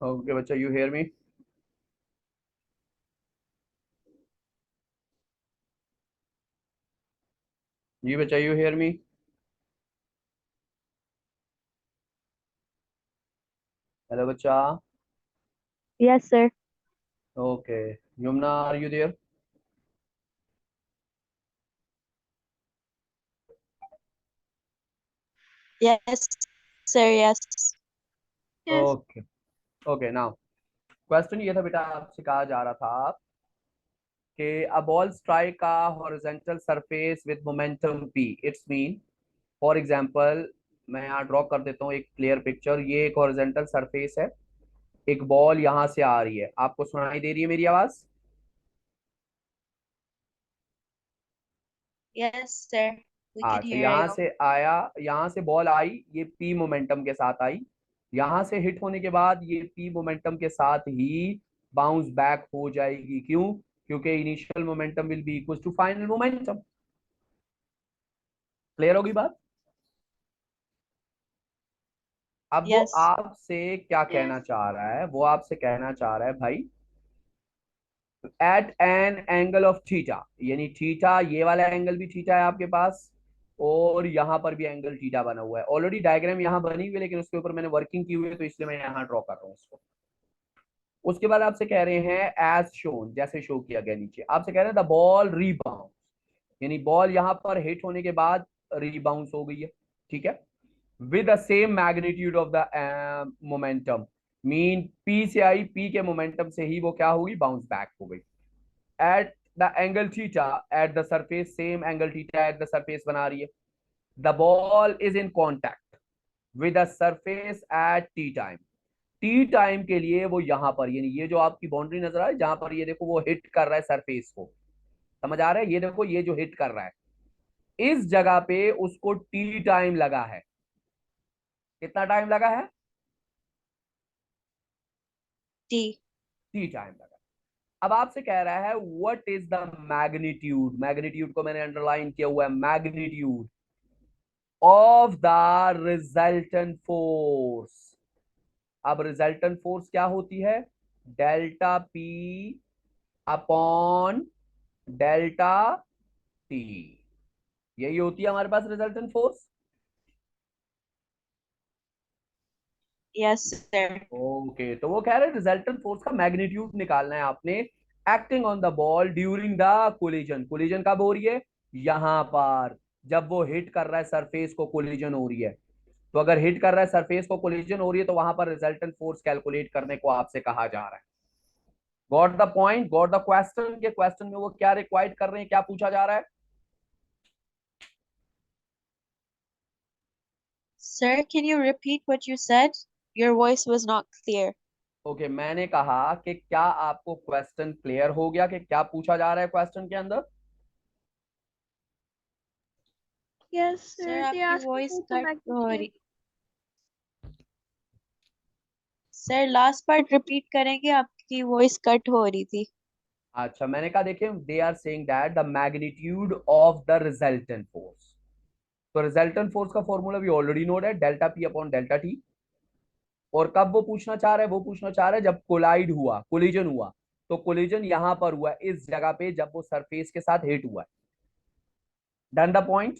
Okay बच्चा, you hear me? जी बच्चा, यू हेयर मी? हेलो बच्चा। Yes, sir. Okay, Yamuna, are you there? Yes, sir. Yes. Yes. Okay. Okay, now question ये था बेटा, आपसे कहा जा रहा था कि a ball strike a horizontal surface with momentum p, it's mean, for example, मैं यहाँ ड्रॉ कर देता हूँ एक क्लियर पिक्चर। ये एक हॉरिजॉन्टल सरफेस है, एक बॉल यहाँ से आ रही है। आपको सुनाई दे रही है मेरी आवाज? Yes, sir. We can अच्छा, hear यहाँ you. से आया, यहाँ से बॉल आई, ये पी मोमेंटम के साथ आई। यहाँ से हिट होने के बाद ये पी मोमेंटम के साथ ही बाउंस बैक हो जाएगी। क्यों? क्योंकि initial momentum will be equal to final momentum. Clear होगी बात? अब वो Yes. आपसे क्या कहना चाह रहा है? वो आपसे कहना चाह रहा है भाई, at an angle of theta, यानी थीटा, ये वाला एंगल भी थीटा है आपके पास, और यहाँ पर भी एंगल थीटा बना हुआ है। ऑलरेडी डायग्राम यहाँ बनी हुई है, लेकिन उसके ऊपर मैंने वर्किंग की हुई है, तो इसलिए मैं यहाँ ड्रॉ कर रहा हूँ उसको। उसके बाद आपसे कह रहे हैं एज शोन, जैसे शो किया गया नीचे, आपसे कह रहे हैं द बॉल रीबाउंड, यानी बॉल यहाँ पर हिट होने के बाद रीबाउंस हो गई है। ठीक है, with the same magnitude of the momentum, mean P से आई, पी के मोमेंटम से ही वो क्या होगी, बाउंस बैक हो गई। At the angle theta at the surface, same angle theta at the surface बना रही है। The ball is in contact with the surface at T time, T time के लिए वो यहां पर, यानी ये जो आपकी बाउंड्री नजर आ रही है, जहां पर ये देखो वो हिट कर रहा है सरफेस को, समझ आ रहा है? ये देखो, ये जो हिट कर रहा है इस जगह पे, उसको टी टाइम लगा है। कितना टाइम लगा है? D. टी टाइम लगा। अब आपसे कह रहा है what is the magnitude, magnitude को मैंने अंडरलाइन किया हुआ है, magnitude of the resultant force. अब रिजल्टेंट फोर्स क्या होती है? Delta P upon delta T, यही होती है हमारे पास resultant force. Yes, sir. Okay, तो वो कह रहे हैं रिजल्टेंट फोर्स का मैग्नीट्यूड निकालना है आपने, acting on the ball during the collision. Collision कब हो रही है? यहां पर, जब वो हिट कर रहा है सरफेस को, कोलिजन हो रही है। तो अगर हिट कर रहा है सरफेस को, कोलिजन हो रही है, तो वहां पर रिजल्टेंट फोर्स कैलकुलेट करने को आपसे कहा जा रहा है। Got the point, got the question, के क्वेश्चन में वो क्या रिक्वायर्ड कर रहे हैं, क्या पूछा जा रहा है? Sir, can you repeat what you said? Your voice was not clear. Okay, मैंने कहा कि क्या आपको क्वेश्चन क्लियर हो गया कि क्या पूछा जा रहा है क्वेश्चन के अंदर? Yes, Sir, sir. They आपकी asked voice about the cut हो magnitude. रही। सर, लास्ट पार्ट रिपीट करेंगे, आपकी वॉइस कट हो रही थी। अच्छा, मैंने कहा देखिए, they are saying that the magnitude of the resultant force. तो रिजल्टेंट फोर्स का फॉर्मूला भी ऑलरेडी नोट है, delta P upon delta T. और कब वो पूछना चाह रहा है? वो पूछना चाह रहा है जब कोलाइड हुआ, कोलिजन हुआ। तो कोलिजन यहां पर हुआ, इस जगह पे, जब वो सरफेस के साथ हिट हुआ। Done the point?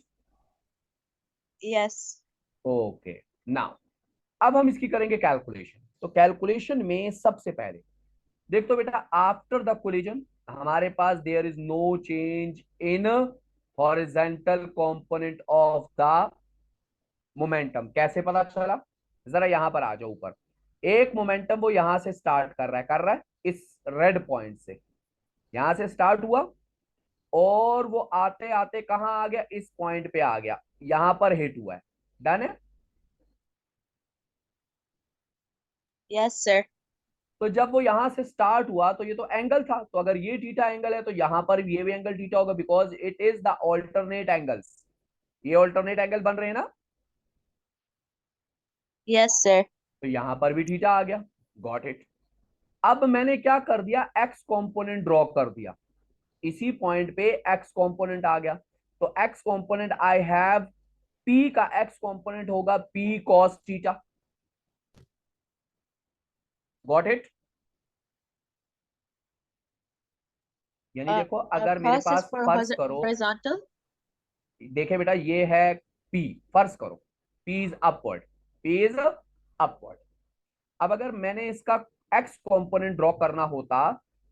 Yes. Okay, now अब हम इसकी करेंगे कैलकुलेशन। तो कैलकुलेशन में सबसे पहले देख तो बेटा, आफ्टर द कोलिजन हमारे पास there is no change in horizontal component of the momentum. कैसे पता चला? जरा यहां पर आ जाओ ऊपर। एक मोमेंटम वो यहां से स्टार्ट कर रहा है इस रेड पॉइंट से, यहां से स्टार्ट हुआ, और वो आते आते कहां आ गया? इस पॉइंट पे आ गया, यहां पर हिट हुआ है। डन है? Yes sir. तो जब वो यहां से स्टार्ट हुआ तो ये तो एंगल था, तो अगर ये थीटा एंगल है तो यहां पर ये भी एंगल थीटा होगा, because it is the alternate angles. ये ऑल्टरनेट एंगल बन रहे हैं ना? Yes sir. तो यहां पर भी थीटा आ गया। Got it. अब मैंने क्या कर दिया? एक्स कंपोनेंट ड्रॉ कर दिया, इसी पॉइंट पे एक्स कंपोनेंट आ गया। तो x component I have, P का एक्स कंपोनेंट होगा P cos theta. Got it? यानी देखो अगर मेरे Cos is पास for फर्ज करो, horizontal. देखे बेटा ये है पी, फर्ज करो P is upward, P is upward. अब अगर मैंने इसका एक्स कंपोनेंट ड्रॉ करना होता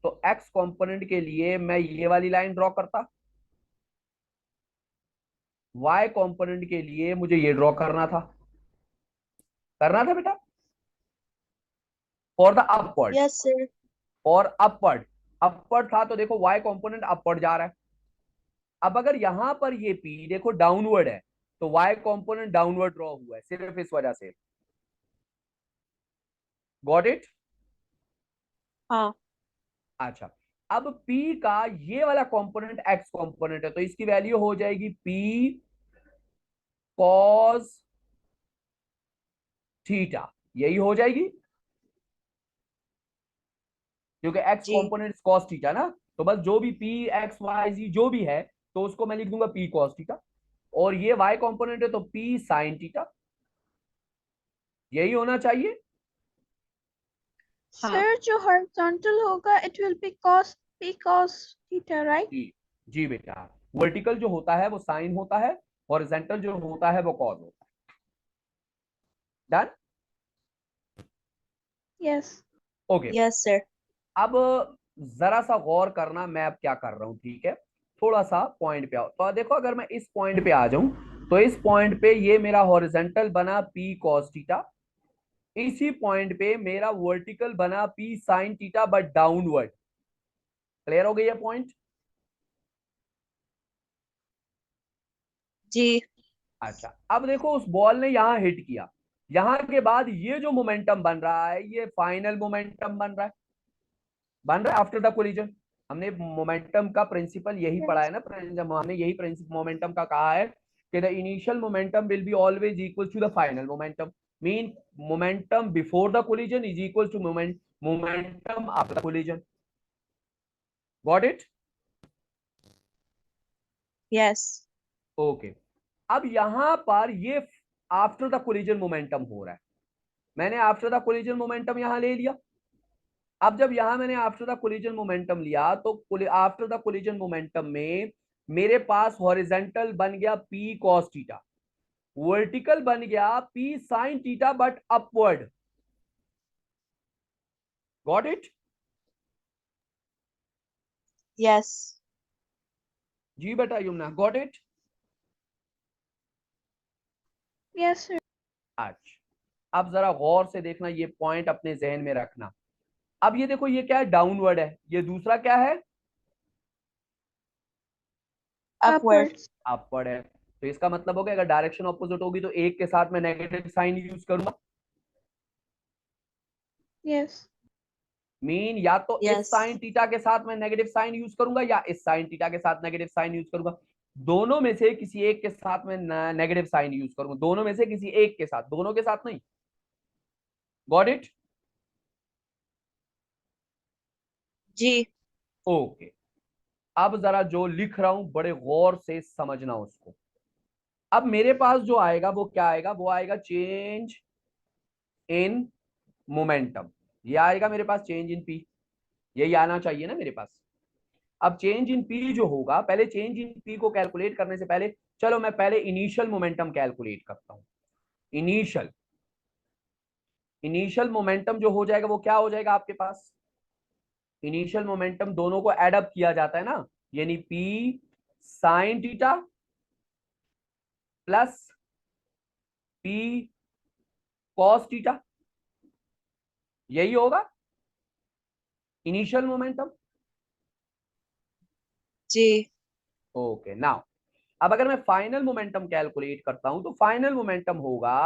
तो एक्स कंपोनेंट के लिए मैं ये वाली लाइन ड्रॉ करता, वाई कंपोनेंट के लिए मुझे ये ड्रॉ करना था बेटा, for the upward, Yes, sir. और अपवर्ड, अपवर्ड था तो देखो वाई कंपोनेंट अपवर्ड जा रहा है। अब अगर यहां पर ये पी देखो डाउनवर्ड है तो वाई कंपोनेंट डाउनवर्ड ड्रॉ हुआ है सिर्फ इस वजह से। Got it? हाँ. अच्छा, अब P का ये वाला कंपोनेंट एक्स कंपोनेंट है तो इसकी वैल्यू हो जाएगी P cos थीटा, यही हो जाएगी क्योंकि एक्स जी. कंपोनेंट cos थीटा ना। तो बस जो भी P एक्स वाई जी जो भी है तो उसको मैं लिख दूंगा P cos थीटा, और ये y कंपोनेंट है तो P sin थीटा, यही होना चाहिए। हाँ. Sir, जो horizontal होगा, it will be cos theta, right? जी, जी बेटा, वर्टिकल जो होता है वो साइन होता है, हॉरिजॉन्टल जो होता है वो कॉस होता है। Done? Yes. Okay. Yes, sir. अब जरा सा गौर करना मैं अब क्या कर रहा हूं, ठीक है? थोड़ा सा पॉइंट पे आओ तो देखो अगर मैं इस पॉइंट पे आ जाऊं तो इस पॉइंट पे ये मेरा हॉरिजॉन्टल बना P cos थीटा, इसी पॉइंट पे मेरा वर्टिकल बना P sin theta but downward. Clear हो गई है पॉइंट? जी. अच्छा, अब देखो उस बॉल ने यहां हिट किया, यहां के बाद ये जो मोमेंटम बन रहा है ये फाइनल मोमेंटम बन रहा है आफ्टर द कोलिजन। हमने मोमेंटम का प्रिंसिपल यही पढ़ा है Yes. ना, जब हमने यही प्रिंसिपल मोमेंटम का कहा है कि the initial momentum will be always equal to the final momentum, mean momentum before the collision is equal to momentum after the collision. Got it? Yes. Okay. अब यहां पर ये आफ्टर द कोलिजन मोमेंटम हो रहा है, मैंने after the collision momentum यहां ले लिया। अब जब यहां मैंने आफ्टर द कोलिजन मोमेंटम लिया तो आफ्टर द कोलिजन मोमेंटम में मेरे पास हॉरिजॉन्टल बन गया P cos थीटा, वर्टिकल बन गया P sin theta but upward. Got it? Yes. जी बेटा Yamuna, got it? Yes, sir. अच्छा, अब जरा गौर से देखना, ये पॉइंट अपने जहन में रखना। अब ये देखो ये क्या है, डाउनवर्ड है, ये दूसरा क्या है, Upward. Upwards. अपवर्ड है। तो इसका मतलब हो गया अगर डायरेक्शन ऑपोजिट होगी तो एक के साथ मैं नेगेटिव साइन यूज करूंगा, Yes. मीन या तो इस Yes. साइन थीटा के साथ मैं नेगेटिव साइन यूज करूंगा या इस साइन थीटा के साथ नेगेटिव साइन यूज करूंगा, दोनों में से किसी एक के साथ मैं नेगेटिव साइन यूज करूंगा, दोनों में से किसी एक के साथ, दोनों के साथ नहीं। Got it? जी. ओके। अब जरा जो लिख रहा हूं बड़े गौर से समझना उसको। अब मेरे पास जो आएगा वो क्या आएगा, वो आएगा चेंज इन मोमेंटम, ये आएगा मेरे पास चेंज इन पी, यही आना चाहिए ना मेरे पास। अब चेंज इन पी जो होगा, पहले चेंज इन पी को कैलकुलेट करने से पहले चलो मैं पहले इनिशियल मोमेंटम कैलकुलेट करता हूं। इनिशियल इनिशियल मोमेंटम जो हो जाएगा वो क्या हो जाएगा आपके पास, इनिशियल मोमेंटम दोनों को एडअप किया जाता है ना, यानी P sine theta plus P cos theta, यही होगा इनिशियल मोमेंटम। जी. ओके नाउ, अब अगर मैं फाइनल मोमेंटम कैलकुलेट करता हूं तो फाइनल मोमेंटम होगा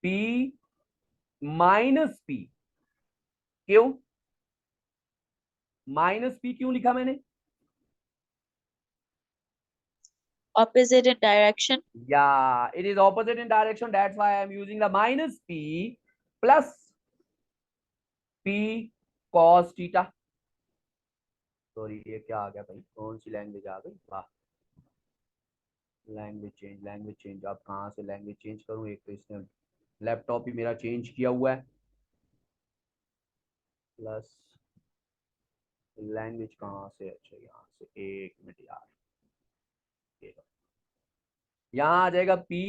पी माइनस पी। क्यों माइनस पी क्यों लिखा मैंने, Opposite in direction. yeah it is opposite in direction, that's why I am using the minus p plus p cos theta। Sorry ये क्या आ गया भाई, कौन सी लैंग्वेज आ गई, वाह, लैंग्वेज चेंज, अब कहाँ से लैंग्वेज चेंज करूँ, एक तो इसने लैपटॉप ही मेरा चेंज किया हुआ है। प्लस लैंग्वेज कहाँ से, अच्छा यहाँ से, एक मिनट यार, यहाँ आ जाएगा P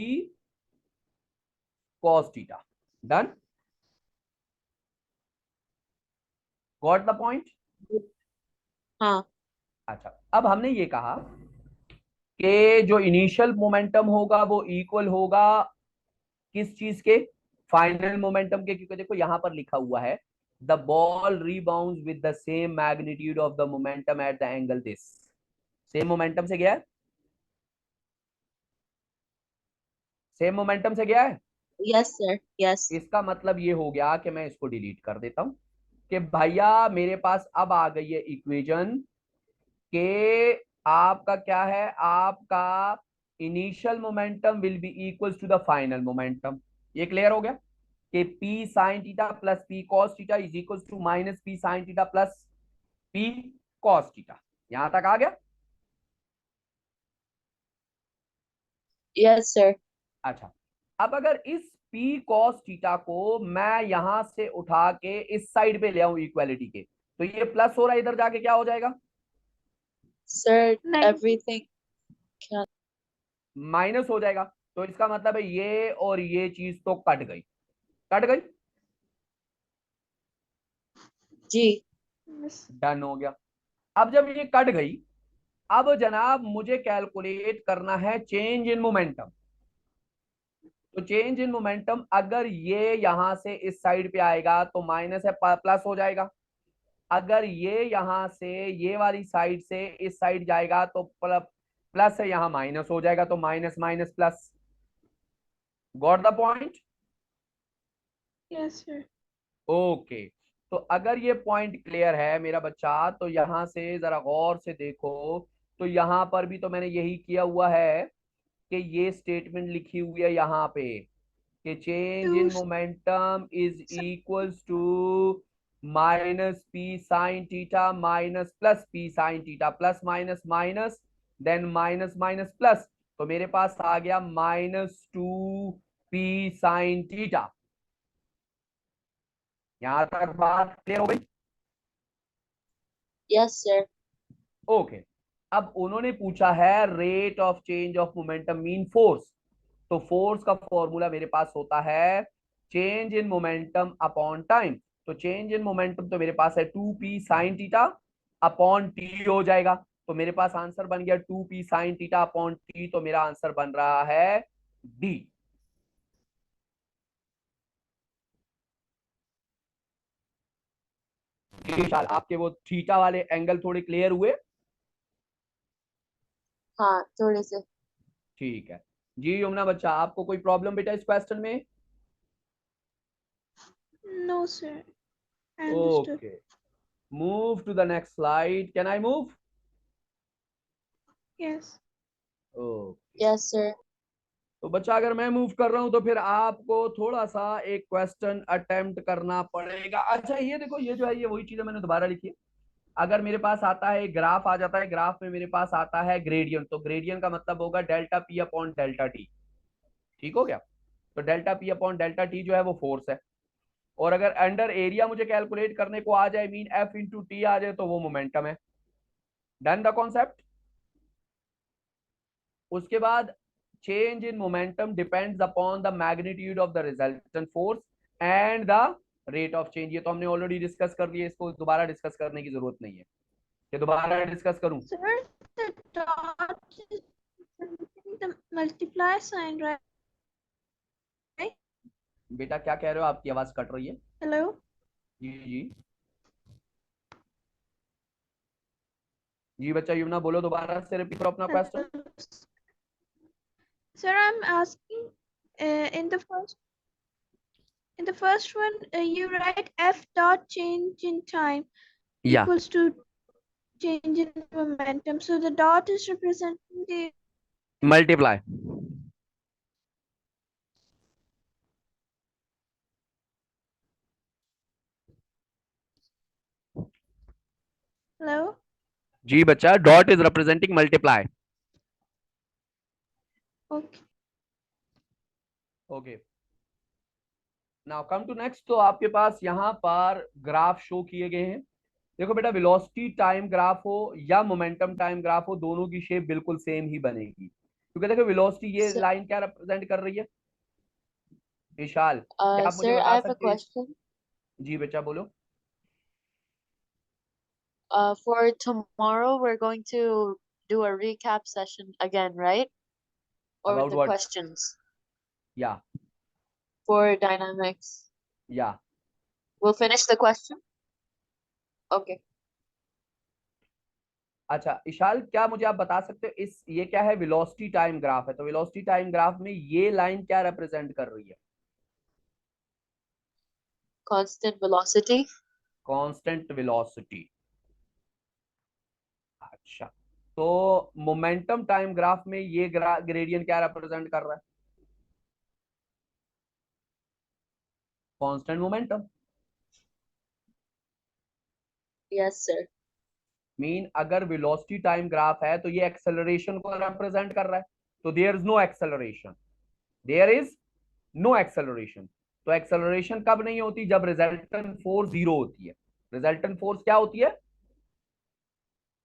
cos theta. Done, got the point. हाँ अच्छा, अब हमने ये कहा कि जो इनिशियल मोमेंटम होगा वो इक्वल होगा किस चीज के, फाइनल मोमेंटम के, क्योंकि देखो यहां पर लिखा हुआ है the ball rebounds with the same magnitude of the momentum at the angle this. Same momentum से गया है, सेम मोमेंटम से गया है। Yes sir yes. इसका मतलब ये हो गया कि मैं इसको डिलीट कर देता हूं कि भैया मेरे पास अब आ गई है इक्वेशन के आपका क्या है, आपका initial momentum will be equals to the final momentum. ये क्लियर हो गया कि P sine theta plus P cos theta is equals to minus P sine theta plus P cos theta. यहां तक आ गया। Yes sir. अच्छा, अब अगर इस P cos थीटा को मैं यहां से उठा के इस साइड पे ले आऊं इक्वालिटी के, तो ये प्लस हो रहा है, इधर जाके क्या हो जाएगा, सर Negative. एवरीथिंग क्या? माइनस हो जाएगा। तो इसका मतलब है ये और ये चीज तो कट गई, कट गई। जी। Yes. डन हो गया। अब जब ये कट गई, अब जनाब मुझे कैलकुलेट करना है चेंज इन मोमेंटम। तो चेंज इन मोमेंटम अगर ये यहां से इस साइड पे आएगा तो माइनस है, प्लस हो जाएगा। अगर ये यहां से ये वाली साइड से इस साइड जाएगा तो प्लस है, यहां माइनस हो जाएगा, तो minus minus plus. Got the point. Yes, sir. Okay, तो अगर ये पॉइंट क्लियर है मेरा बच्चा, तो यहां से जरा गौर से देखो, तो यहां पर भी तो मैंने यही किया हुआ है कि ये स्टेटमेंट लिखी हुई है यहाँ पे कि change in Two. Momentum is equals to minus P sine theta minus plus P sine theta, plus minus minus then minus minus plus, तो मेरे पास आ गया minus two P sine theta. यहां तक बात क्लियर हो गई। Yes sir. ओके, अब उन्होंने पूछा है rate of change of momentum mean force. तो फोर्स का फॉर्मूला मेरे पास होता है change in momentum upon time. तो चेंज इन मोमेंटम तो मेरे पास है 2p sine theta upon T हो जाएगा। तो मेरे पास आंसर बन गया 2p sine theta upon T, तो मेरा आंसर बन रहा है डी। विशाल, आपके वो थीटा वाले एंगल थोड़े क्लियर हुए। हाँ थोड़े से। ठीक है जी यमुना बच्चा, आपको कोई प्रॉब्लम बेटा इस क्वेश्चन में। No, sir. I understood. Okay, move to the next slide, can I move. Yes. Okay, yes sir. तो बच्चा अगर मैं मूव कर रहा हूं तो फिर आपको थोड़ा सा एक क्वेश्चन अटेम्प्ट करना पड़ेगा। अच्छा ये देखो, ये जो है ये वही चीज है मैंने दोबारा लिखी है। अगर मेरे पास आता है ग्राफ आ जाता है, ग्राफ में मेरे पास आता है ग्रेडियंट, तो ग्रेडियंट का मतलब होगा delta P upon delta T. ठीक हो गया। तो delta P upon delta T जो है वो फोर्स है, और अगर अंडर एरिया मुझे कैलकुलेट करने को आ जाए, मीन एफ इंटू टी आ जाए, तो वो मोमेंटम है। Done the concept. उसके बाद change in momentum depends upon the magnitude of the resultant force and the rate of change. ये तो हमने ऑलरेडी डिस्कस कर लिया, इसको दोबारा डिस्कस करने की जरूरत नहीं है। ये दोबारा डिस्कस करूं। Sir, the dot is representing the multiply sign, right? बेटा क्या कह रहे हो, आपकी आवाज कट रही है। Hello? जी जी जी बच्चा युवना बोलो, दोबारा से रिपीट करो अपना question. Hello. Sir, I'm asking in the first one, you write F dot change in time या equals to change in momentum. So the dot is representing the multiply. hello. जी बच्चा, dot is representing multiply. Okay. Okay, now come to next. तो आपके पास यहाँ पर graph show किए गए हैं। देखो बेटा, वेलोसिटी टाइम ग्राफ हो या मोमेंटम टाइम ग्राफ हो, दोनों की शेप बिल्कुल सेम ही बनेगी, क्योंकि देखो वेलोसिटी, ये Sir, लाइन क्या रिप्रेजेंट कर रही है विशाल, क्या आप मुझे sir, I बता have a सकते हैं? question. जी बेटा बोलो। For tomorrow, we're going to do a recap session again, right? Or with about the what? questions या for dynamics. या We'll finish the question. Okay. अच्छा इशाल, क्या मुझे आप बता सकते हो इस, ये क्या है? वेलोसिटी टाइम ग्राफ है, तो वेलोसिटी टाइम ग्राफ में ये लाइन क्या रिप्रेजेंट कर रही है? Constant velocity. Constant velocity. अच्छा, तो मोमेंटम टाइम ग्राफ में ये ग्रेडियंट क्या रिप्रेजेंट कर रहा है? Constant momentum. Yes, sir. Mean अगर वेलोसिटी टाइम ग्राफ है तो ये एक्सेलरेशन को रिप्रेजेंट कर रहा है, तो there is no acceleration, there is no acceleration. तो एक्सेलरेशन कब नहीं होती? जब रिजल्टेंट फोर्स जीरो होती है। रिजल्टेंट फोर्स क्या होती है?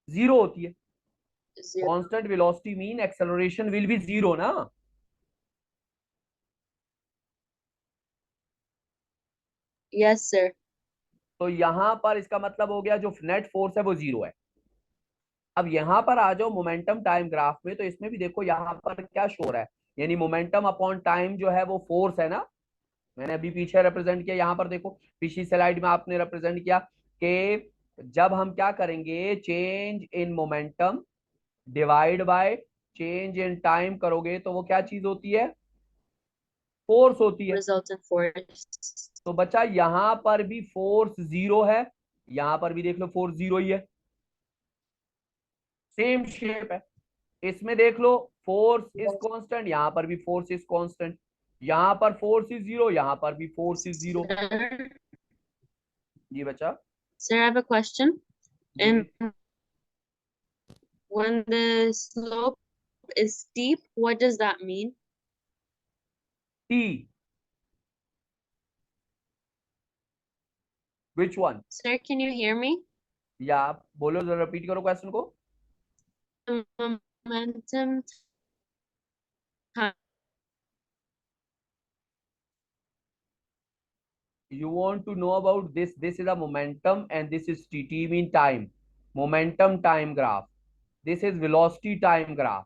जीरो होती है। Zero. Constant velocity mean acceleration will be zero ना। Yes, sir. तो यहां पर इसका मतलब हो गया जो नेट फोर्स है वो जीरो है। अब यहां पर आ जाओ मोमेंटम टाइम ग्राफ में, तो इसमें भी देखो यहां पर क्या शो हो रहा है, यानी मोमेंटम अपॉन टाइम जो है वो फोर्स है ना। मैंने अभी पीछे रिप्रेजेंट किया, यहाँ पर देखो पिछली स्लाइड में आपने रिप्रेजेंट किया कि जब हम क्या करेंगे, change in momentum divide by change in time करोगे तो वो क्या चीज होती है? फोर्स होती है। Resultant force. तो बच्चा यहां पर भी फोर्स जीरो है, यहां पर भी देख लो फोर्स जीरो ही है, सेम शेप है। इसमें देख लो फोर्स इज Yes, कांस्टेंट, यहां पर भी फोर्स इज कांस्टेंट, यहां पर फोर्स इज जीरो, यहां पर भी फोर्स इज जीरो। sir. जी बच्चा। Sir, I have a question. जी। And when the slope is steep, what does that mean? T, which one? Sir, can you hear me? या आप बोलो, जरा रिपीट करो क्वेश्चन को। The momentum time. You want to know about this is a momentum and this is t mean time, momentum time graph, this is velocity time graph।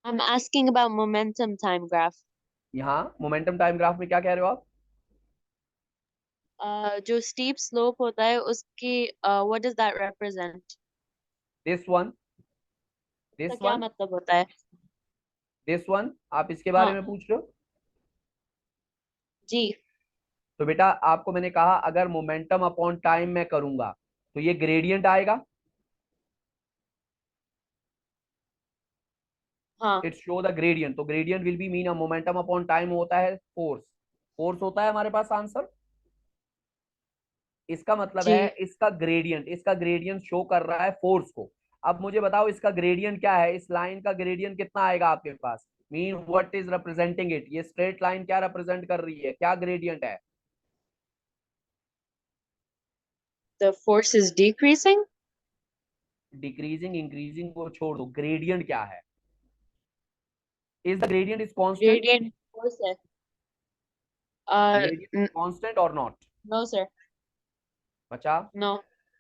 I'm asking about momentum time graph. यहाँ momentum time graph में क्या कह रहे हो आप? जो steep slope होता है उसकी what does that represent? This one, तो दिस क्या वन, मतलब होता है? दिस वन, आप इसके बारे हाँ में पूछ रहे हो? जी तो बेटा आपको मैंने कहा अगर मोमेंटम अपॉन टाइम मैं करूंगा तो ये ग्रेडियंट आएगा। हाँ इट शो द ग्रेडियंट, तो gradient will be mean a momentum upon time होता है फोर्स, फोर्स होता है हमारे पास आंसर। इसका मतलब है जी इसका ग्रेडियंट शो कर रहा है फोर्स को। अब मुझे बताओ इसका ग्रेडियंट क्या है, इस लाइन का ग्रेडियंट कितना आएगा आपके पास? Mean what is representing it, ये स्ट्रेट लाइन क्या रिप्रेजेंट कर रही है, क्या ग्रेडियंट है? the force is decreasing. Decreasing increasing को छोड़ दो, ग्रेडियंट क्या है? Is the gradient is constant? Gradient force है uh ग्रेडियंट इज कांस्टेंट और नॉट? no sir बचा no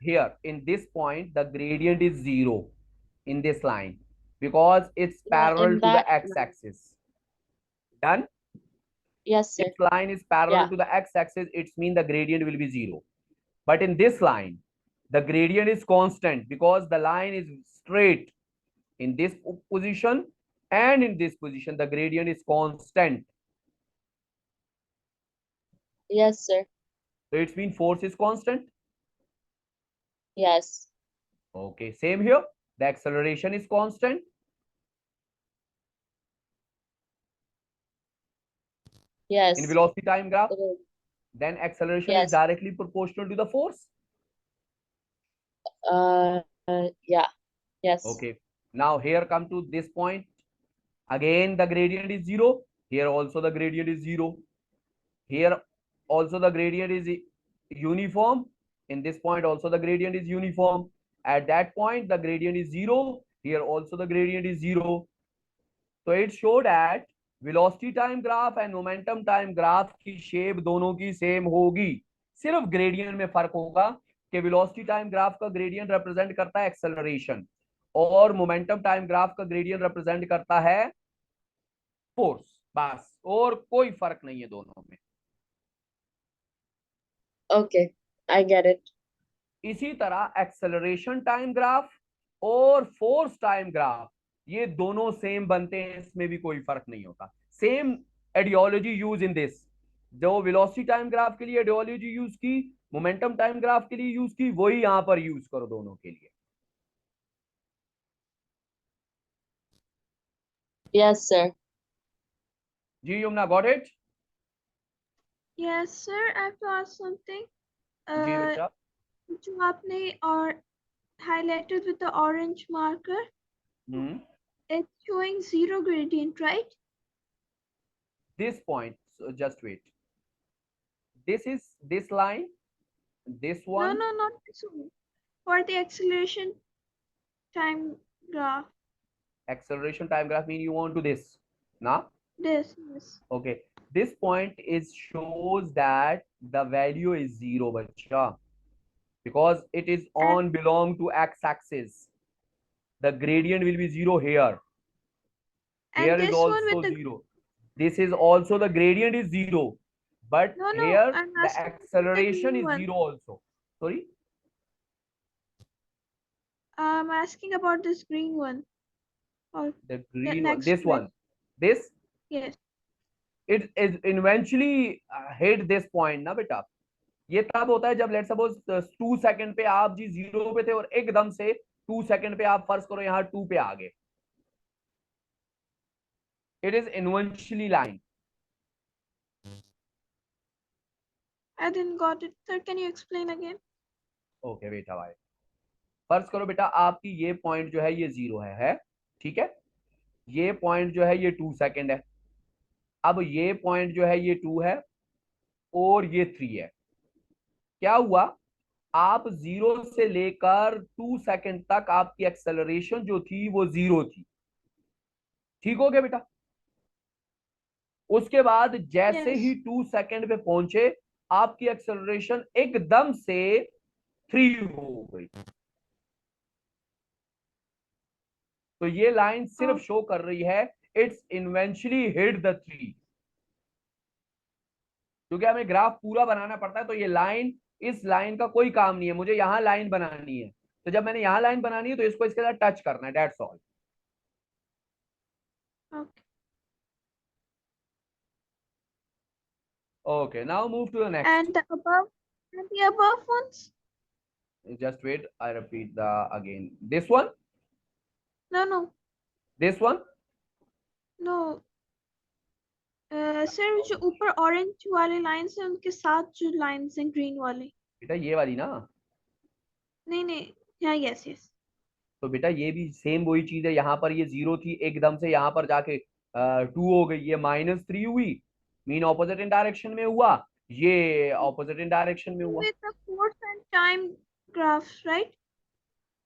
here in this point the gradient is zero in this line because it's yeah parallel in to the that x-axis. Done. yes sir This line is parallel yeah to the x-axis, it's mean the gradient will be zero. But in this line, the gradient is constant because the line is straight. In this position and in this position, the gradient is constant. yes sir So it's mean force is constant. yes Okay, same here. The acceleration is constant. In yes velocity time graph, it is. then acceleration is Yes directly proportional to the force. yeah yes Okay. Now here come to this point. Again, the gradient is zero. Here also the gradient is 0. Here also the gradient is uniform. In this point also the gradient is uniform. At that point the gradient is 0. Here also the gradient is 0. So it showed that velocity time graph and momentum time graph की shape दोनों की same होगी, सिर्फ gradient में फर्क होगा कि velocity time graph का ग्रेडियंट रिप्रेजेंट करता है एक्सेलरेशन और मोमेंटम टाइम ग्राफ का ग्रेडियंट रिप्रेजेंट करता है फोर्स, बस और कोई फर्क नहीं है दोनों में। Okay, I get it. इसी तरह एक्सेलरेशन टाइम ग्राफ और फोर्स टाइम ग्राफ ये दोनों सेम बनते हैं, इसमें भी कोई फर्क नहीं होता। Same ideology use in this, जो वेलोसिटी टाइम ग्राफ के लिए आइडियोलॉजी यूज की, मोमेंटम टाइम ग्राफ के लिए यूज की, वही यहां पर यूज करो दोनों के लिए। Yes, sir. जी Yamuna, got it? Yes, sir. I have to ask something. जी बेटा। जो आपने और highlighted with the orange marker, it's showing zero gradient, right? This point, so just wait, this is this line, this one. No, not this one. For the acceleration time graph. Acceleration time graph mean you want to this na? This. Okay, this point is shows that the value is 0 bacha, because it is on belong to x-axis. The gradient will be 0 here. Here And is this one also with the 0. This is also the gradient is 0, but no, here I'm the asking about the acceleration green is one. 0 also. Sorry, I'm asking about this green one. Or the green one, next this to it. one, this, Yes. it is eventually hit this point ना बेटा। ये तब होता है जब let suppose 2 second पे आप जी 0 पे थे और एकदम से 2 सेकंड पे आप फर्ज करो यहाँ 2 पे आ गए। It is eventually line. I didn't got it. Sir, can you explain again? Okay बेटा भाई, फर्ज करो बेटा आपकी ये पॉइंट जो है ये 0 है ठीक है। ये पॉइंट जो है ये 2 सेकंड है। अब ये पॉइंट जो है ये 2 है और ये 3 है। क्या हुआ, आप 0 से लेकर 2 सेकंड तक आपकी एक्सेलरेशन जो थी वो 0 थी, ठीक हो गया बेटा। उसके बाद जैसे Yes. ही 2 सेकंड पे पहुंचे आपकी एक्सेलरेशन एकदम से 3 हो गई। तो ये लाइन सिर्फ शो कर रही है इट्स इवेंचुअली हिट द 3। क्योंकि हमें ग्राफ पूरा बनाना पड़ता है तो ये लाइन, इस लाइन का कोई काम नहीं है, मुझे यहां लाइन बनानी है। तो जब मैंने यहां लाइन बनानी है तो इसको इसके साथ टच करना है, that's all. Okay. Okay, now move to the next. And the above ones? Just wait, I repeat the again. This one? No. This one? No. Sir जो ऊपर ऑरेंज वाले लाइंस हैं उनके साथ जो लाइंस हैं ग्रीन वाले। बेटा ये वाली ना? नहीं हाँ यस। तो बेटा ये भी सेम वही चीज है, यहाँ पर ये 0 थी एकदम से यहाँ पर जाके 2 हो गई, ये -3 हुई, मीन ऑपोजिट इन डायरेक्शन में हुआ, ये ऑपोजिट इन डायरेक्शन में हुआ। With the force and time graphs, right?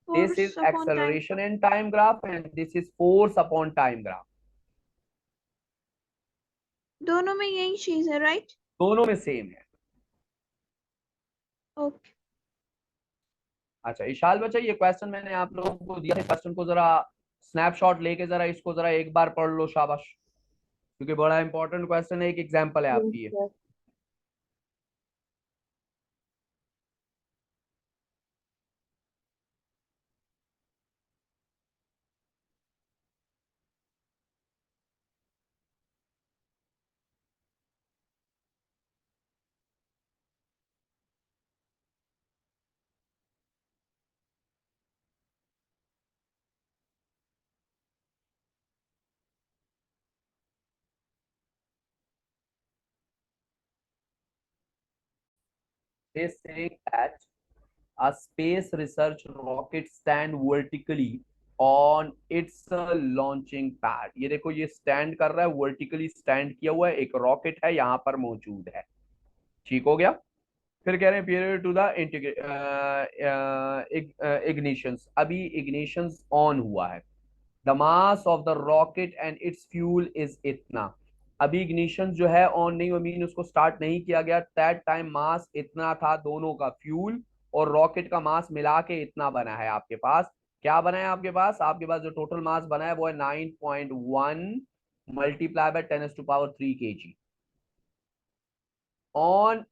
This Force is upon time. acceleration and time graph and this is force upon time graph. दोनों में यही चीज है, right? दोनों में सेम है। Okay. अच्छा इशाल बच्चा, ये क्वेश्चन मैंने आप लोगों को दिया है, क्वेश्चन को जरा स्नैपशॉट लेके जरा इसको जरा एक बार पढ़ लो, शाबाश, क्योंकि बड़ा इंपॉर्टेंट क्वेश्चन है, एक एग्जांपल है आपकी ये। Yes, They say that a space research rocket stand vertically on it's launching pad. ये देखो ये स्टैंड कर रहा है, वर्टिकली स्टैंड किया हुआ है, एक रॉकेट है यहाँ पर मौजूद है। ठीक हो गया। फिर कह रहे हैं पीरियड टू द इग्निशंस। अभी इग्निशंस ऑन हुआ है। The mass of the rocket and it's fuel is इतना। अभी इग्निशन जो है ऑन नहीं हुआ, मीन उसको स्टार्ट नहीं किया गया। दैट टाइम मास इतना था, दोनों का फ्यूल और रॉकेट का मास मिला के इतना बना है आपके पास। क्या बना है आपके पास? आपके पास जो टोटल मास बना है वो है 9.1 multiply by 10⁻³ on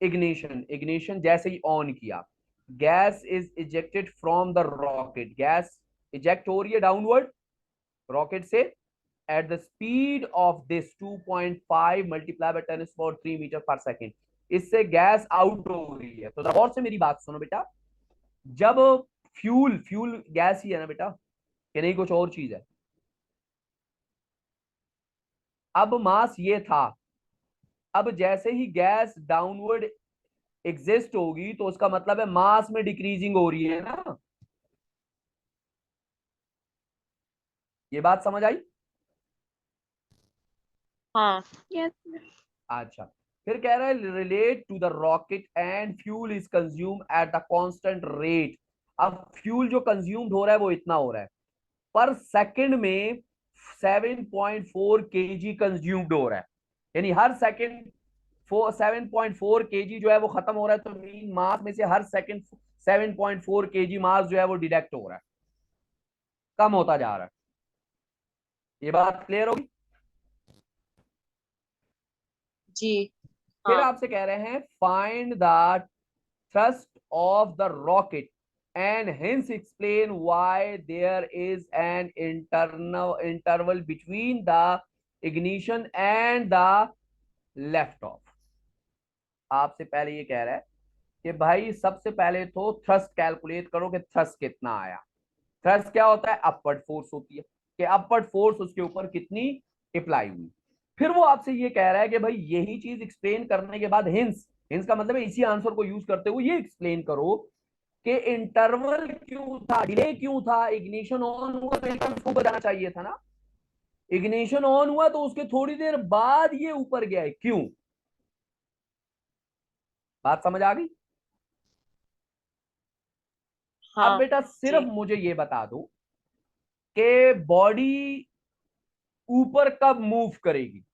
ignition. Ignition जैसे ही ऑन किया, gas is ejected from the rocket. Gas eject हो रही है डाउनवर्ड रॉकेट से at the speed of this 2.5 multiply by 10⁻³ metre per second. इससे गैस आउट हो रही है। तो और से मेरी बात सुनो बेटा, जब फ्यूल फ्यूल गैस ही है ना बेटा, कि नहीं कुछ और चीज है? अब मास ये था, अब जैसे ही गैस डाउनवर्ड एग्जिस्ट होगी तो उसका मतलब है मास में डिक्रीजिंग हो रही है ना। ये बात समझ आई? हाँ। Yes, sir. अच्छा, फिर कह रहा है relate to the rocket and fuel is consume at the constant rate. अब फ्यूल जो कंज्यूम्ड हो रहा है वो इतना हो रहा है, पर सेकंड में 7.4 kg कंज्यूम्ड हो रहा है। यानी हर सेकंड 7.4 kg जो है वो खत्म हो रहा है। तो मीन मास में से हर सेकंड 7.4 kg मास जो है वो डिडक्ट हो रहा है, कम होता जा रहा है। ये बात क्लियर होगी? जी। फिर हाँ। आपसे कह रहे हैं find the thrust of the rocket and hence explain why there is an interval between the ignition and the left off। आपसे पहले ये कह रहा है कि भाई सबसे पहले तो थ्रस्ट कैलकुलेट करो कि थ्रस्ट कितना आया। थ्रस्ट क्या होता है? अपवर्ड फोर्स होती है, कि अपवर्ड फोर्स उसके ऊपर कितनी अप्लाई हुई। फिर वो आपसे ये कह रहा है कि भाई यही चीज एक्सप्लेन करने के बाद हिंस, हिंस का मतलब है इसी आंसर को यूज करते हुए ये एक्सप्लेन करो कि इंटरवल क्यों था, डिले क्यों था। इग्निशन ऑन हुआ तो एकदम ऊपर जाना चाहिए था ना। इग्निशन ऑन हुआ तो उसके थोड़ी देर बाद ये ऊपर गया है, क्यों? बात समझ आ गई? अब हाँ बेटा सिर्फ जी। मुझे ये बता दो कि बॉडी ऊपर कब मूव करेगी?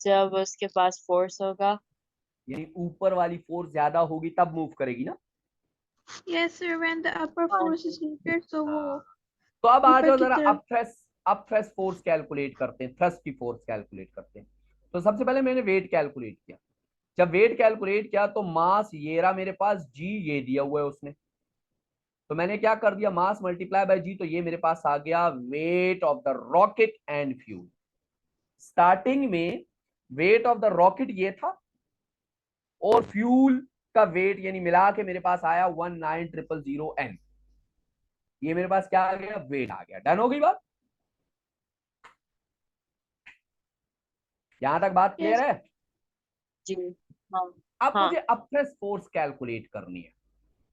जब उसके पास फोर्स होगा। यानी ऊपर वाली फोर्स ज्यादा होगी तब मूव करेगी ना। Yes, sir. When the upper हाँ force ji. is needed, so वो हाँ, तो अब आ ऊपर जाओ की जरा तरफ। अप थ्रस्ट फोर्स कैलकुलेट करते हैं, थ्रस्ट की फोर्स कैलकुलेट करते हैं। तो सबसे पहले मैंने वेट कैलकुलेट किया। जब वेट कैलकुलेट किया तो मास ये रहा मेरे पास, जी ये दिया हुआ है उसने। तो मैंने क्या कर दिया, मास मल्टीप्लाई बाय जी, तो ये मेरे पास आ गया wait of the rocket and fuel. Starting में वेट ऑफ द रॉकेट ये था और फ्यूल का वेट यानी मिला के मेरे पास आया 19,000 N। ये मेरे पास क्या आ गया? वेट आ गया। डन हो गई बात? यहां तक बात क्लियर Yes. है? जी। हाँ। अब हाँ मुझे अपथ्रस्ट फोर्स कैलकुलेट करनी है।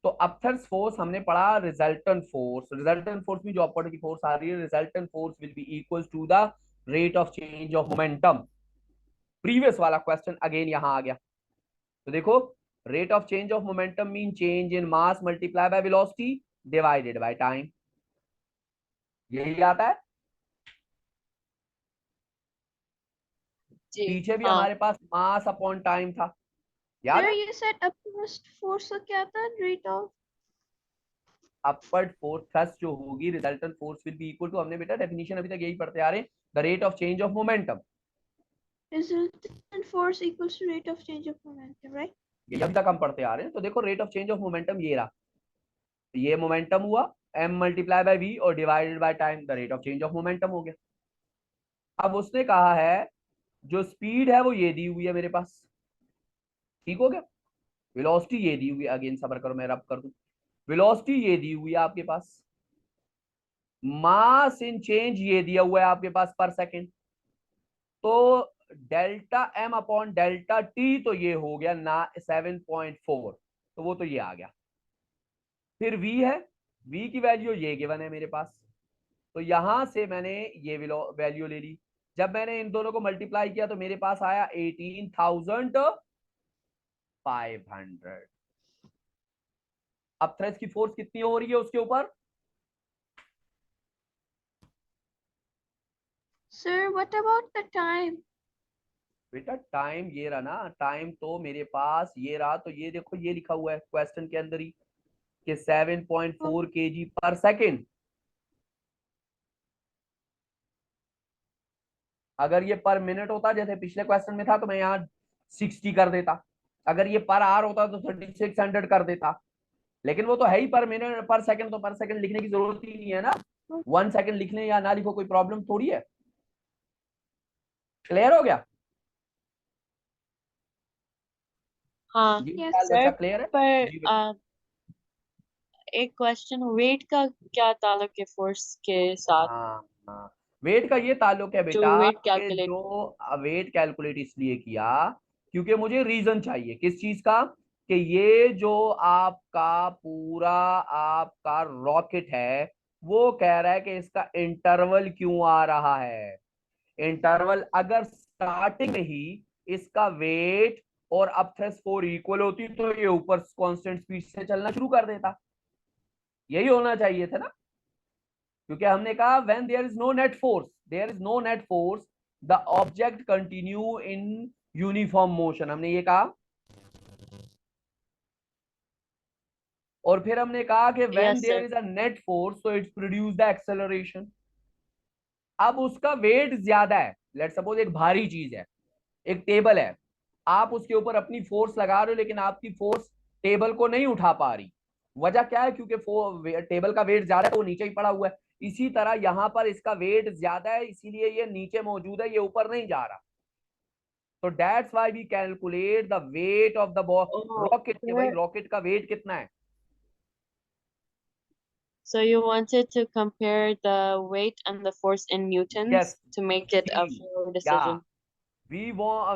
तो अपथ्रस्ट फोर्स हमने पढ़ा रिजल्टेंट फोर्स। रिजल्टेंट फोर्स में जो अपवर्ड की फोर्स आ रही है, resultant force will be equal to the rate of change of momentum. Previous वाला क्वेश्चन अगेन यहां आ गया। तो देखो, rate of change of momentum mean change in mass multiply by velocity divided by time. यही आता है। जी। पीछे भी हाँ। हमारे पास मास अपॉन टाइम था, याद Sir, है? you said upper force का क्या था? Rate of upward force thrust जो होगी, resultant force will be equal to, हमने बेटा डेफिनेशन अभी तक यही पढ़ते आ रहे हैं, the rate of change of momentum. resultant force equals to rate of change of momentum, right? ये अभी तक हम पढ़ते आ रहे हैं। तो देखो rate of change of momentum ये रहा, ये मोमेंटम हुआ m मल्टीप्लाई बाय v और divided by time, the rate of change of momentum हो गया। अब उसने कहा है जो स्पीड है वो ये दी हुई है मेरे पास। ठीक हो गया। वेलोसिटी ये दी हुई है, अगेन सबर करो मैं रब कर दूं। वेलोसिटी ये दी हुई है आपके पास। मास इन चेंज ये दिया हुआ है आपके पास पर सेकंड। तो delta m upon delta t तो ये हो गया ना 7.4। तो वो तो ये आ गया। फिर v है, v की वैल्यू ये गिवन है मेरे पास, तो यहां से मैंने ये वैल्यू ले ली। जब मैंने इन दोनों को मल्टीप्लाई किया तो मेरे पास आया 18,500। अब थ्रेड्स की फोर्स कितनी हो रही है उसके ऊपर? Sir, what about the time? बेटा टाइम ये रहा ना, टाइम तो मेरे पास ये रहा, तो ये देखो ये लिखा हुआ है क्वेश्चन के अंदर ही कि 7.4 kg पर सेकेंड। अगर ये पर मिनट होता जैसे पिछले क्वेश्चन में था तो मैं यहाँ 60 कर देता, अगर ये पर आवर होता तो 3600 कर देता, लेकिन वो तो है ही पर मिनट पर सेकंड, तो पर सेकंड लिखने की जरूरत ही नहीं है ना। 1 सेकंड लिखने या ना लिखो कोई प्रॉब्लम थोड़ी है। क्लियर हो गया? हाँ जी Yes. बच्चा सर, क्लियर है? पर जी बच्चा। एक क्वेश्चन, वेट का क्या ताल्लुक है फोर्स के साथ? हाँ हाँ, वेट का ये ताल्लुक है जो बेटा वेट कि कैलकुलेट। जो वेट कैलकुलेट इसलिए किया क्योंकि मुझे रीजन चाहिए किस चीज का, कि ये जो आपका पूरा आपका रॉकेट है वो कह रहा है कि इसका इंटरवल क्यों आ रहा है। इंटरवल अगर स्टार्टिंग में ही इसका वेट और अपथ्रस्ट फोर इक्वल होती तो ये ऊपर कांस्टेंट स्पीड से चलना शुरू कर देता, यही होना चाहिए था ना। क्योंकि हमने कहा when there is no net force the object continue in uniform motion, हमने ये कहा। और फिर हमने कहा कि when yes there sir. Is a net force so it's produce the acceleration. अब उसका वेट ज्यादा है, लेट्स सपोज एक भारी चीज है, एक टेबल है, आप उसके ऊपर अपनी फोर्स लगा रहे हो लेकिन आपकी फोर्स टेबल को नहीं उठा पा रही। वजह क्या है? क्योंकि टेबल का वेट ज्यादा है, वो नीचे ही पड़ा हुआ है। इसी तरह यहां पर इसका वेट ज्यादा है, इसीलिए ये नीचे मौजूद है, ये ऊपर नहीं जा रहा। तो that's why we calculate the weight of the oh rocket, के भाई सर, रॉकेट का वेट कितना है। so you wanted to compare the weight and the force in yes, newtons to make it a see, fair या decision.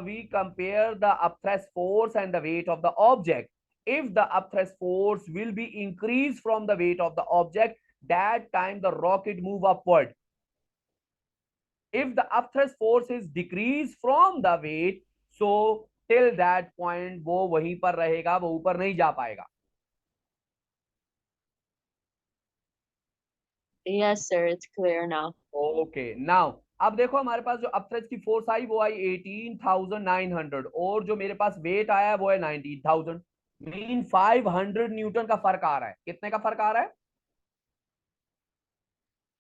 we compare the upthrust force and the weight of the object. If the upthrust force will be increased from the weight of the object, that time the rocket move upward. If the upthrust force is decreased from the weight, so till that point वो वहीं पर रहेगा, वो ऊपर नहीं जा पाएगा। Yes sir, it's clear now. Okay now अब देखो हमारे पास जो अपथ्रस्ट की फोर्स आई वो आई 18,900 और जो मेरे पास वेट आया वो है 19,000। मीन 500 न्यूटन का फर्क आ रहा है। कितने का फर्क आ रहा है?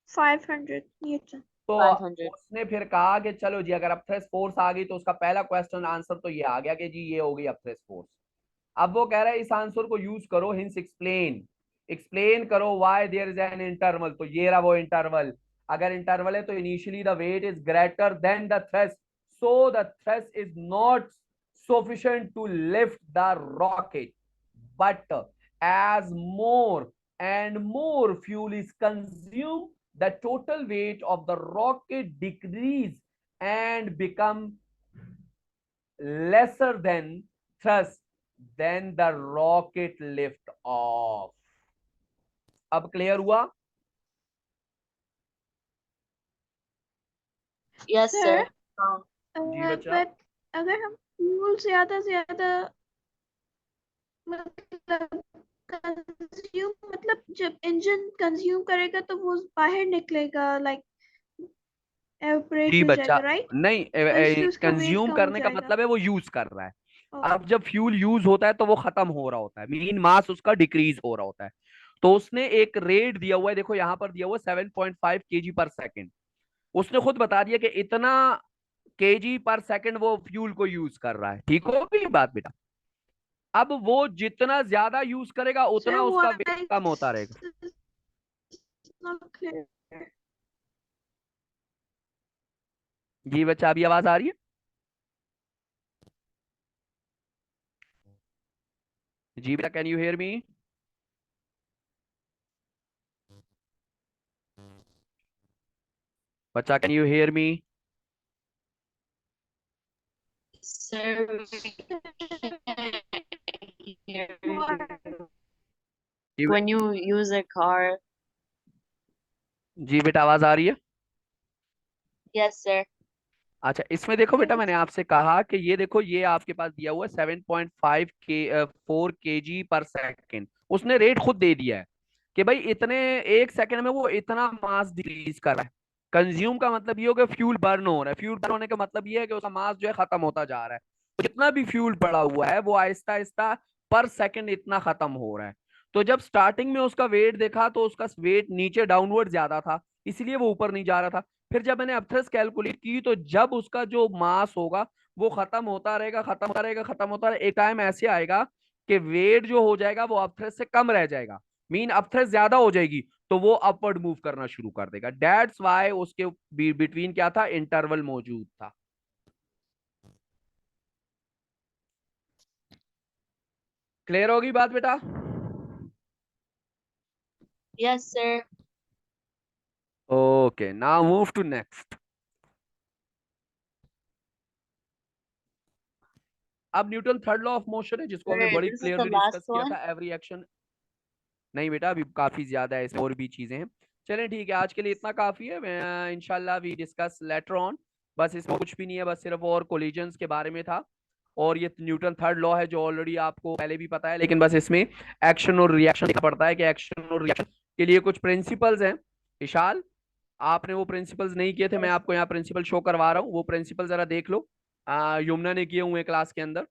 500 Newton. तो 500. उसने फिर कहा कि चलो जी अगर अपथ्रस्ट फोर्स आ गई तो उसका पहला क्वेश्चन आंसर तो ये आ गया कि जी ये हो गई अपथ्रस्ट फोर्स। अब वो कह रहा है इस आंसर को यूज करो, हिंस एक्सप्लेन, एक्सप्लेन करो why there is an interval. तो ये रहा वो इंटरवल। अगर इंटरवल है तो initially the weight is greater than the thrust, so the thrust is not sufficient to lift the rocket, but as more and more fuel is consumed the total weight of the rocket decrease and become lesser than thrust, then the rocket lift off. अब clear हुआ? Yes Sir, sir. जी बच्चा। but अगर हम fuel ज्यादा ज्यादा मतलब consume, मतलब जब इंजन कंज्यूम करेगा तो वो बाहर निकलेगा, लाइक एवपोरेट जी हो बच्चा, जाएगा, राइट? नहीं तो इसलिए उसका वेट कंज्यूम कम हो करने का जाएगा। मतलब है वो यूज कर रहा है। ओ, अब जब फ्यूल यूज होता है तो वो खत्म हो रहा होता है, मीन मास उसका डिक्रीज हो रहा होता है। तो उसने एक रेट दिया हुआ है, देखो यहाँ पर दिया हुआ है 7.5 kg पर सेकेंड। उसने खुद बता दिया कि इतना kg पर सेकेंड वो फ्यूल को यूज कर रहा है। ठीक हो गई बात बेटा? अब वो जितना ज्यादा यूज करेगा सर उतना उसका वेट व्हाई कम होता रहेगा। Not clear? जी बच्चा अभी आवाज आ रही है? जी बेटा कैन यू हेयर मी? बच्चा can you hear me? Sir, we can't hear you. when you use a car. जी बेटा, आवाज आ रही है? Yes, sir. अच्छा, इसमें देखो बेटा, मैंने आपसे कहा कि ये देखो, ये आपके पास दिया हुआ है 7.4 kg/सेकेंड। उसने रेट खुद दे दिया है कि भाई इतने 1 सेकंड में वो इतना मास डिक्रीज कर रहा है। कंज्यूम का मतलब ये हो कि फ्यूल बर्न हो रहा है। फ्यूल बर्न होने का मतलब ये है कि उसका मास जो है खत्म होता जा रहा है। तो जितना भी फ्यूल पड़ा हुआ है वो आहिस्ता आहिस्ता पर सेकंड इतना खत्म हो रहा है। तो जब स्टार्टिंग में उसका वेट देखा तो उसका वेट नीचे डाउनवर्ड ज्यादा था, इसलिए वो ऊपर नहीं जा रहा था। फिर जब मैंने अपथ्रस्ट कैलकुलेट की तो जब उसका जो मास होगा वो खत्म होता रहेगा, खत्म होता रहेगा, खत्म होता रहेगा, एक टाइम ऐसे आएगा कि वेट जो हो जाएगा वो अपथ्रस्ट से कम रह जाएगा। मीन अपथ्रस्ट ज्यादा हो जाएगी तो वो अपवर्ड मूव करना शुरू कर देगा। दैट्स वाई उसके बिटवीन क्या था, इंटरवल मौजूद था। क्लियर होगी बात बेटा? Yes, sir. Okay, now move to next. अब Newton third law of motion है, जिसको हमने Sir, बड़ी this is the clearly last discuss किया one. था। एवरी एक्शन, नहीं बेटा, अभी काफी ज्यादा है, इसमें और भी चीजें हैं। चलें ठीक है, आज के लिए इतना काफी है। मैं इंशाल्लाह वी डिस्कस लेटर ऑन। बस इसमें कुछ भी नहीं है, बस सिर्फ और कोलिजन्स के बारे में था। और ये न्यूटन थर्ड लॉ है जो ऑलरेडी आपको पहले भी पता है, लेकिन बस इसमें एक्शन और रिएक्शन लिखना पड़ता है कि एक्शन और रिएक्शन के लिए कुछ प्रिंसिपल्स हैं। विशाल, आपने वो प्रिंसिपल्स नहीं किए थे, मैं Yes. आपको यहाँ प्रिंसिपल शो करवा रहा हूँ। वो प्रिंसिपल जरा देख लो। यमुना ने किए हुए क्लास के अंदर।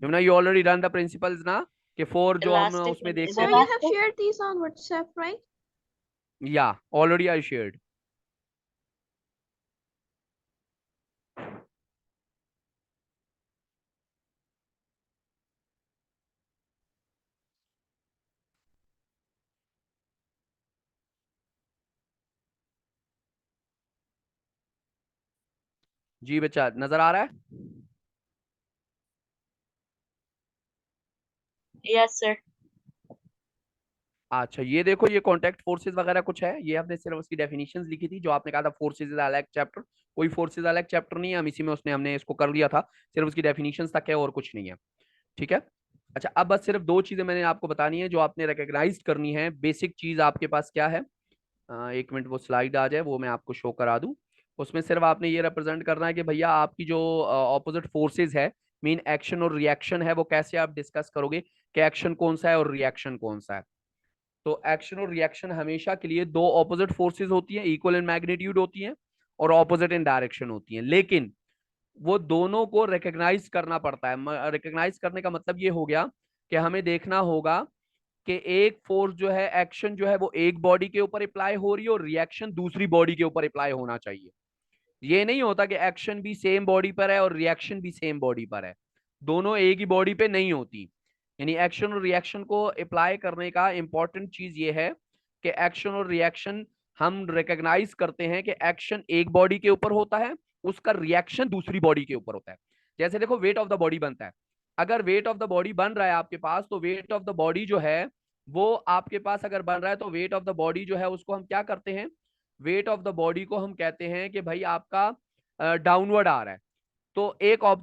Yamuna, you already done the principles ना, कि 4 The जो हम last उसमें definition. देखते So The थे। you last have one. shared these on WhatsApp, right? या ऑलरेडी आई शेयर्ड। जी बच्चा, नजर आ रहा है? Yes, sir. अच्छा, ये देखो, ये कॉन्टैक्ट फोर्सेस वगैरह कुछ है, ये हमने सिर्फ उसकी डेफिनेशंस लिखी थी। जो आपने कहा था फोर्सेस इज अलग चैप्टर, कोई फोर्सेस अलग चैप्टर नहीं है, हम इसी में उसने हमने इसको कर लिया था। सिर्फ उसकी डेफिनेशंस तक है और कुछ नहीं है। ठीक है। अच्छा, अब बस सिर्फ 2 चीजें मैंने आपको बतानी है जो आपने रिकॉग्नाइज करनी है। बेसिक चीज आपके पास क्या है? 1 मिनट, वो स्लाइड आ जाए वो मैं आपको शो करा दूं। उसमें सिर्फ आपने ये रिप्रेजेंट करना है कि भैया आपकी जो ऑपोजिट फोर्सेज है, मीन एक्शन और रिएक्शन है, वो कैसे आप डिस्कस करोगे कि एक्शन कौन सा है और रिएक्शन कौन सा है। तो एक्शन और रिएक्शन हमेशा के लिए 2 ऑपोजिट फोर्सेज होती हैं, इक्वल इन मैग्नीट्यूड होती हैं और ऑपोजिट इन डायरेक्शन होती हैं। लेकिन वो दोनों को रिकॉग्नाइज करना पड़ता है। रिकॉग्नाइज करने का मतलब ये हो गया कि हमें देखना होगा कि एक फोर्स जो है, एक्शन जो है, वो एक बॉडी के ऊपर अप्लाई हो रही है और रिएक्शन दूसरी बॉडी के ऊपर अप्लाई होना चाहिए। ये नहीं होता कि एक्शन भी सेम बॉडी पर है और रिएक्शन भी सेम बॉडी पर है। दोनों एक ही बॉडी पे नहीं होती। यानी एक्शन और रिएक्शन को अप्लाई करने का इंपॉर्टेंट चीज ये है कि एक्शन और रिएक्शन हम रिकॉग्नाइज करते हैं कि एक्शन एक बॉडी के ऊपर होता है, उसका रिएक्शन दूसरी बॉडी के ऊपर होता है। जैसे देखो, वेट ऑफ द बॉडी बनता है। अगर वेट ऑफ द बॉडी बन रहा है आपके पास, तो वेट ऑफ द बॉडी जो है वो आपके पास अगर बन रहा है, तो वेट ऑफ द बॉडी जो है उसको हम क्या करते हैं, वेट ऑफ द बॉडी को हम कहते हैं कि भाई आपका डाउनवर्ड आ रहा है। तो एक ऑब्जेक्ट